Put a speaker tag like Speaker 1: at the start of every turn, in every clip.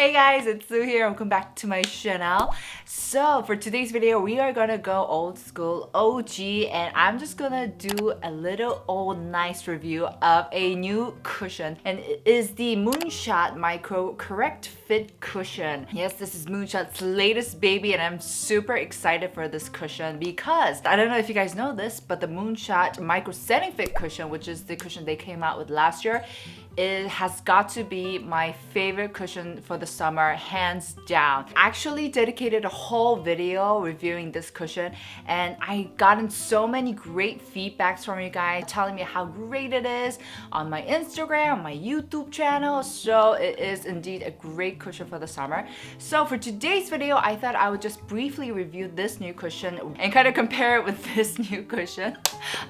Speaker 1: Hey guys, it's Sue here. Welcome back to my channel. So for today's video, we are gonna go old school OG and I'm just gonna do a little old nice review of a new cushion, and it is the Moonshot Micro Correct Fit Cushion. Yes, this is Moonshot's latest baby and I'm super excited for this cushion because I don't know if you guys know this, but the Moonshot Micro Setting Fit Cushion, which is the cushion they came out with last year, it has got to be my favorite cushion for the summer, hands down. I actually dedicated a whole video reviewing this cushion and I gotten so many great feedbacks from you guys telling me how great it is on my Instagram, on my YouTube channel. So it is indeed a great cushion for the summer. So for today's video, I thought I would just briefly review this new cushion and kind of compare it with this new cushion.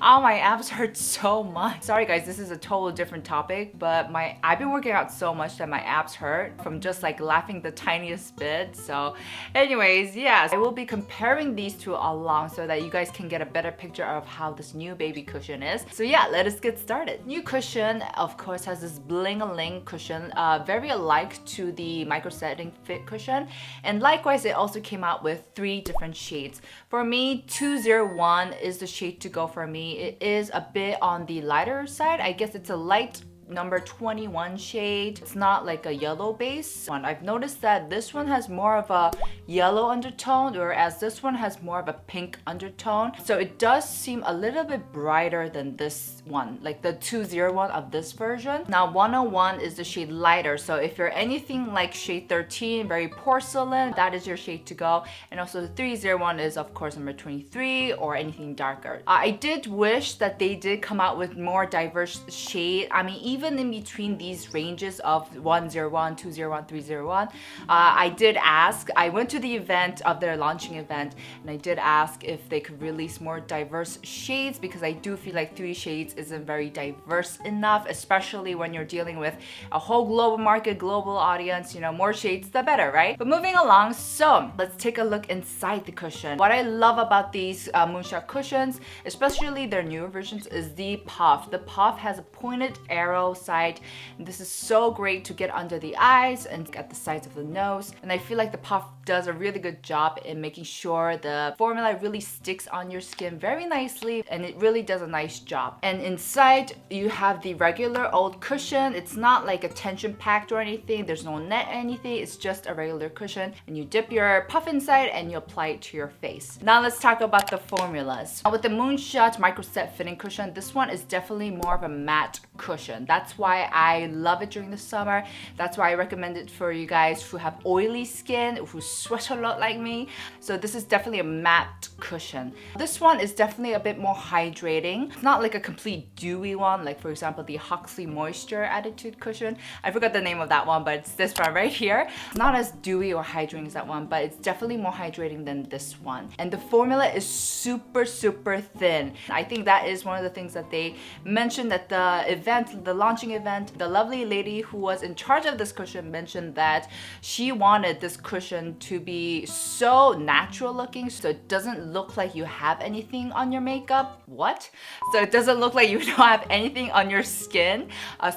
Speaker 1: Oh, my abs hurt so much. Sorry guys, this is a total different topic, but I've been working out so much that my abs hurt from just like laughing the tiniest bit. So anyways, yes, I will be comparing these two along so that you guys can get a better picture of how this new baby cushion is. So yeah, let us get started. New cushion, of course, has this bling-a-ling cushion, very alike to the Micro Setting Fit cushion. And likewise, it also came out with 3 different shades. For me, 201 is the shade to go for me. It is a bit on the lighter side. I guess it's a light number 21 shade. It's not like a yellow base one. I've noticed that this one has more of a yellow undertone, whereas this one has more of a pink undertone. So it does seem a little bit brighter than this one, like the 201 of this version. Now 101 is the shade lighter. So if you're anything like shade 13, very porcelain, that is your shade to go. And also the 301 is of course number 23 or anything darker. I did wish that they did come out with more diverse shade. I mean, even in between these ranges of 101, 201, 301, I did ask, I went to the event of their launching event and I did ask if they could release more diverse shades because I do feel like 3 shades isn't very diverse enough, especially when you're dealing with a whole global market, global audience. You know, more shades the better, right? But moving along, so let's take a look inside the cushion. What I love about these Moonshot cushions, especially their newer versions, is the puff. The puff has a pointed arrow side. This is so great to get under the eyes and at the sides of the nose. And I feel like the puff does a really good job in making sure the formula really sticks on your skin very nicely, and it really does a nice job. And inside you have the regular old cushion. It's not like a tension packed or anything. There's no net or anything. It's just a regular cushion, and you dip your puff inside and you apply it to your face. Now let's talk about the formulas. With the Moonshot Micro Set Fitting Cushion, this one is definitely more of a matte cushion. That's why I love it during the summer. That's why I recommend it for you guys who have oily skin, who sweat a lot like me. So this is definitely a matte cushion. This one is definitely a bit more hydrating. It's not like a complete dewy one, like for example the Huxley Moisture Attitude cushion. I forgot the name of that one, but it's this one right here. It's not as dewy or hydrating as that one, but it's definitely more hydrating than this one. And the formula is super thin. I think that is one of the things that they mentioned at the event, the launching event. The lovely lady who was in charge of this cushion mentioned that she wanted this cushion to be so natural looking, so it doesn't look like you have anything on your makeup. What? So it doesn't look like you don't have anything on your skin.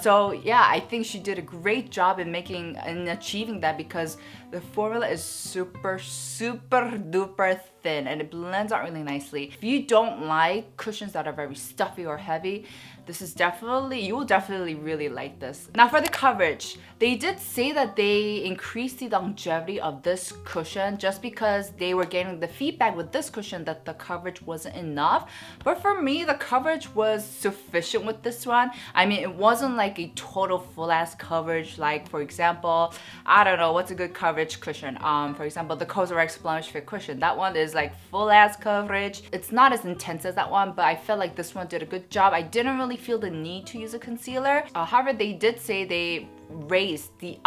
Speaker 1: So yeah, I think she did a great job in achieving that because the formula is super duper thin and it blends out really nicely. If you don't like cushions that are very stuffy or heavy, this is you will definitely really like this. Now for the coverage, they did say that they increased the longevity of this cushion just because they were getting the feedback with this cushion that the coverage wasn't enough. But for me, the coverage was sufficient with this one. I mean, it wasn't like a total full-ass coverage, like for example, I don't know, what's a good coverage cushion? For example, the Cosrx Blemish Fit cushion. That one is like full-ass coverage. It's not as intense as that one, but I felt like this one did a good job. I didn't really feel the need to use a concealer. However, they did say they raised the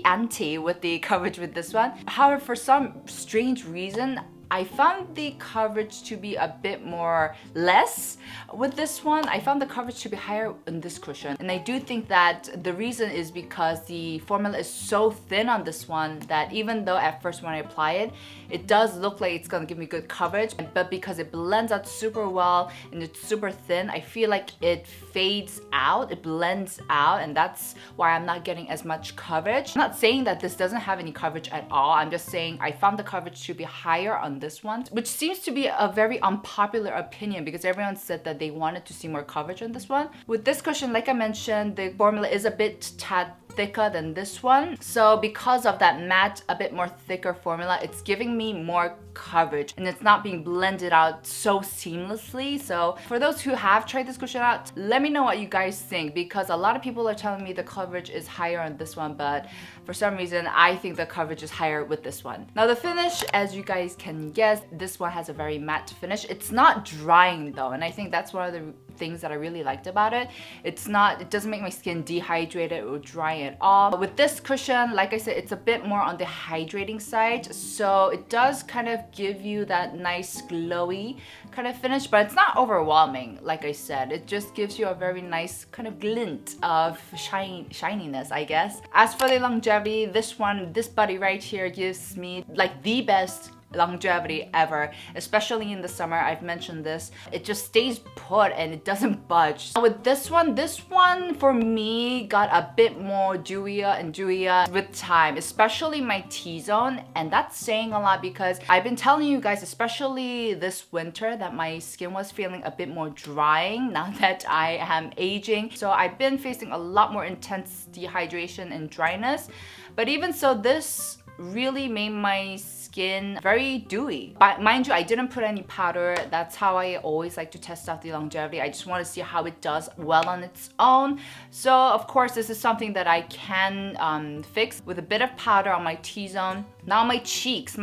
Speaker 1: ante with the coverage with this one. However, for some strange reason, I found the coverage to be a bit more less with this one. I found the coverage to be higher in this cushion. And I do think that the reason is because the formula is so thin on this one that even though at first when I apply it, it does look like it's gonna give me good coverage, but because it blends out super well and it's super thin, I feel like it fades out, it blends out, and that's why I'm not getting as much coverage. I'm not saying that this doesn't have any coverage at all. I'm just saying I found the coverage to be higher on this one, which seems to be a very unpopular opinion because everyone said that they wanted to see more coverage on this one. With this cushion, like I mentioned, the formula is a bit tad thicker than this one. So because of that matte, a bit more thicker formula, it's giving me more coverage and it's not being blended out so seamlessly. So for those who have tried this cushion out, let me know what you guys think, because a lot of people are telling me the coverage is higher on this one, but for some reason I think the coverage is higher with this one. Now the finish, as you guys can guess, this one has a very matte finish. It's not drying though, and I think that's one of the things that I really liked about it. It doesn't make my skin dehydrated or dry at all. But with this cushion, like I said, it's a bit more on the hydrating side, so it does kind of give you that nice glowy kind of finish, but it's not overwhelming. Like I said, it just gives you a very nice kind of glint of shininess, I guess. As for the longevity, this buddy right here gives me like the best longevity ever, especially in the summer. I've mentioned this. It just stays put and it doesn't budge. With this one for me got a bit more dewier and dewier with time, especially my T-zone, and that's saying a lot because I've been telling you guys, especially this winter, that my skin was feeling a bit more drying now that I am aging. So I've been facing a lot more intense dehydration and dryness, but even so, this really made my skin very dewy. But mind you, I didn't put any powder. That's how I always like to test out the longevity. I just want to see how it does well on its own. So of course, this is something that I can fix with a bit of powder on my T-zone. Now my cheeks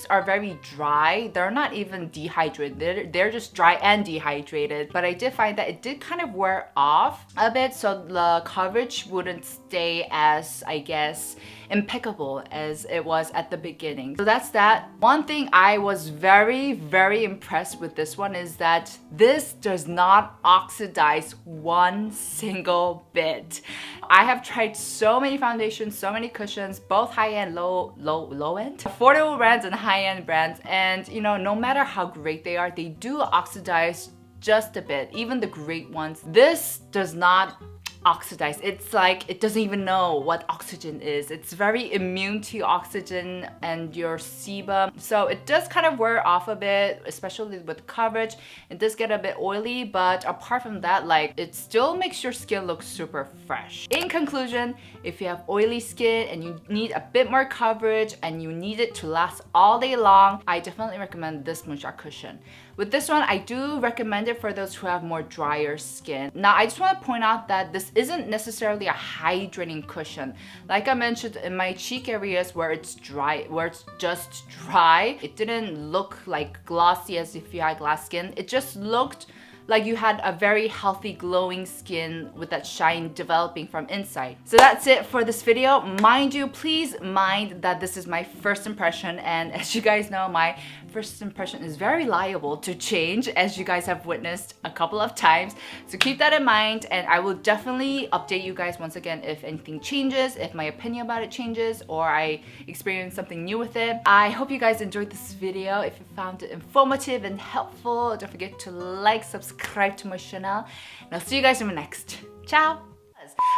Speaker 1: are very dry. They're not even dehydrated. They're just dry and dehydrated. But I did find that it did kind of wear off a bit, so the coverage wouldn't stay as, I guess, impeccable as it was at the beginning. So that's that. One thing I was very, very impressed with this one is that this does not oxidize one single bit. I have tried so many foundations, so many cushions, both high-end, low-end, affordable brands and high-end brands, and you know, no matter how great they are, they do oxidize just a bit, even the great ones. This does not oxidize. It's like it doesn't even know what oxygen is. It's very immune to oxygen and your sebum. So it does kind of wear off a bit, especially with coverage. It does get a bit oily, but apart from that, like, it still makes your skin look super fresh. In conclusion, if you have oily skin and you need a bit more coverage and you need it to last all day long, I definitely recommend this Moonshot Cushion. With this one, I do recommend it for those who have more drier skin. Now, I just want to point out that this isn't necessarily a hydrating cushion. Like I mentioned, in my cheek areas where it's dry, where it's just dry, it didn't look like glossy as if you had glass skin. It just looked like you had a very healthy glowing skin with that shine developing from inside. So that's it for this video. Mind you, please mind that this is my first impression, and as you guys know, my first impression is very liable to change, as you guys have witnessed a couple of times. So keep that in mind, and I will definitely update you guys once again if anything changes, if my opinion about it changes, or I experience something new with it. I hope you guys enjoyed this video. If you found it informative and helpful, don't forget to like, subscribe to my channel, and I'll see you guys in the next. Ciao!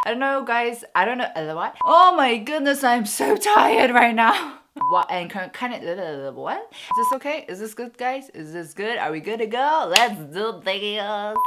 Speaker 1: I don't know, guys. I don't know what. Oh my goodness, I'm so tired right now. What and kind of what? Is this okay? Is this good, guys? Is this good? Are we good to go? Let's do this.